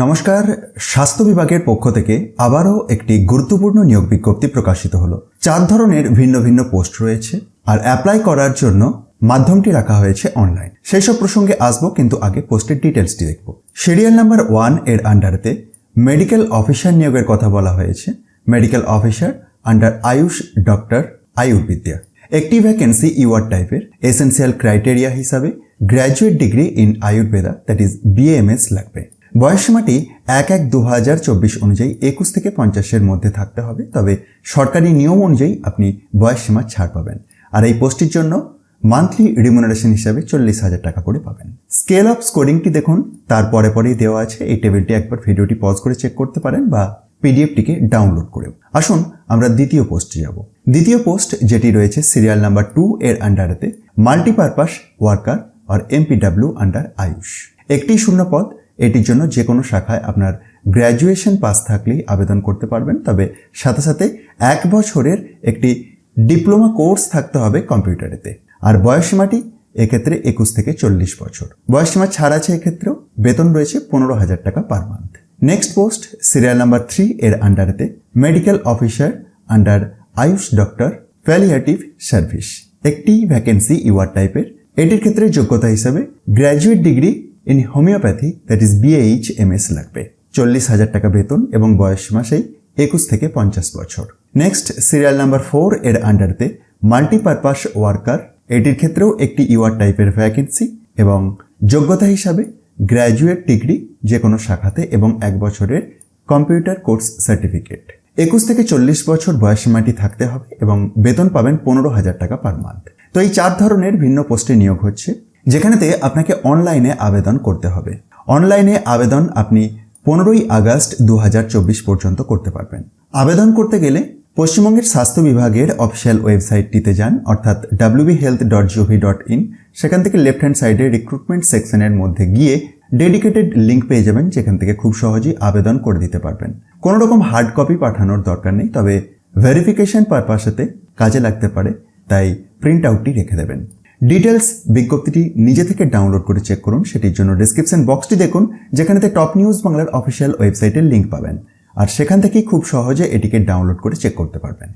নমস্কার, স্বাস্থ্য বিভাগের পক্ষ থেকে আবারও একটি গুরুত্বপূর্ণ নিয়োগ বিজ্ঞপ্তি প্রকাশিত হলো। 4 ধরনের ভিন্ন ভিন্ন পোস্ট রয়েছে আর অ্যাপ্লাই করার জন্য মাধ্যমটি রাখা হয়েছে অনলাইন। সেই সব প্রসঙ্গে আসবো, কিন্তু আগে পোস্টের ডিটেলসটি দেখব। সিরিয়াল নাম্বার 1 এর আন্ডারেতে মেডিকেল অফিসার নিয়োগের কথা বলা হয়েছে। Medical officer under AYUSH doctor আয়ুর্বিদ্যা। একটি ভ্যাকেন্সি ইউআর টাইপের। এসেন্সিয়াল ক্রাইটেরিয়া হিসাবে graduate degree in Ayurveda, that is BAMS লাগবে। বয়সসীমাটি 1/1/2024 অনুযায়ী 21 থেকে 50-এর মধ্যে থাকতে হবে, তবে সরকারি নিয়ম অনুযায়ী আপনি বয়সসীমা ছাড় পাবেন। আর এই পোস্টের জন্য মান্থলি রিমুনারেশন হিসাবে 40,000 টাকা করে পাবেন। স্কেল অফ স্কোরিংটি দেখুন, তার পরেই দেওয়া আছে। এই টেবিলটি একবার ভিডিওটি পজ করে চেক করতে পারেন বা পিডিএফটিকে ডাউনলোড করেও। আসুন আমরা দ্বিতীয় পোস্টে যাব। দ্বিতীয় পোস্ট যেটি রয়েছে সিরিয়াল নাম্বার 2 এর আন্ডারেতে মাল্টিপারপাস ওয়ার্কার আর এমপিডাব্লিউ আন্ডার আয়ুষ। একটি শূন্য পদ। এটির জন্য যে কোনো শাখায় আপনার গ্র্যাজুয়েশন পাস থাকলেই আবেদন করতে পারবেন, তবে সাথে সাথে 1 বছরের একটি ডিপ্লোমা কোর্স থাকতে হবে কম্পিউটারেতে। আর বয়সসীমাটি এক্ষেত্রে 21 থেকে 40 বছর। বয়সসীমা ছাড় আছে এক্ষেত্রেও। বেতন রয়েছে 15,000 টাকা per month. Next post serial number 3 এর আন্ডারেতে medical officer under AYUSH doctor palliative service. একটি ভ্যাকেন্সি ইউআর টাইপের। এটির ক্ষেত্রে যোগ্যতা হিসাবে graduate degree in homeopathy, that is BHMS লাগবে। 40,000 টাকা বেতন এবং বয়সসীমা সেই 21 থেকে 50 বছর। নেক্সট সিরিয়াল নাম্বার 4 এর আন্ডারতে মাল্টিপারপাস ওয়ার্কার। এটির ক্ষেত্রেও একটি ইউআর টাইপের ভ্যাকেন্সি এবং যোগ্যতা হিসাবে গ্র্যাজুয়েট ডিগ্রি যে কোনো শাখাতে এবং 1 বছরের কম্পিউটার কোর্স সার্টিফিকেট। 21 থেকে 40 বছর বয়সসীমাটি থাকতে হবে এবং বেতন পাবেন 15,000 টাকা পার মান্থ। তো এই 4 ধরনের ভিন্ন পোস্টে নিয়োগ হচ্ছে, যেখানেতে আপনাকে অনলাইনে আবেদন করতে হবে। অনলাইনে আবেদন আপনি 15ই আগস্ট 2024 পর্যন্ত করতে পারবেন। আবেদন করতে গেলে পশ্চিমবঙ্গের স্বাস্থ্য বিভাগের অফিসিয়াল ওয়েবসাইটটিতে যান, অর্থাৎ wbhealth.gov.in। সেখান থেকে লেফট হ্যান্ড সাইডে রিক্রুটমেন্ট সেকশনের মধ্যে গিয়ে ডেডিকেটেড লিঙ্ক পেয়ে যাবেন, যেখান থেকে খুব সহজেই আবেদন করে দিতে পারবেন। কোনো রকম হার্ড কপি পাঠানোর দরকার নেই, তবে ভেরিফিকেশন পারপাসেতে কাজে লাগতে পারে, তাই প্রিন্ট আউটটি রেখে দেবেন। ডিটেলস বিজ্ঞপ্তিটি নিজে থেকে ডাউনলোড করে চেক করুন। সেটির জন্য ডেসক্রিপশন বক্সটি দেখুন, যেখানেতে টপ নিউজ বাংলার অফিসিয়াল ওয়েবসাইটের লিঙ্ক পাবেন, আর সেখান থেকেই খুব সহজে এটিকে ডাউনলোড করে চেক করতে পারবেন।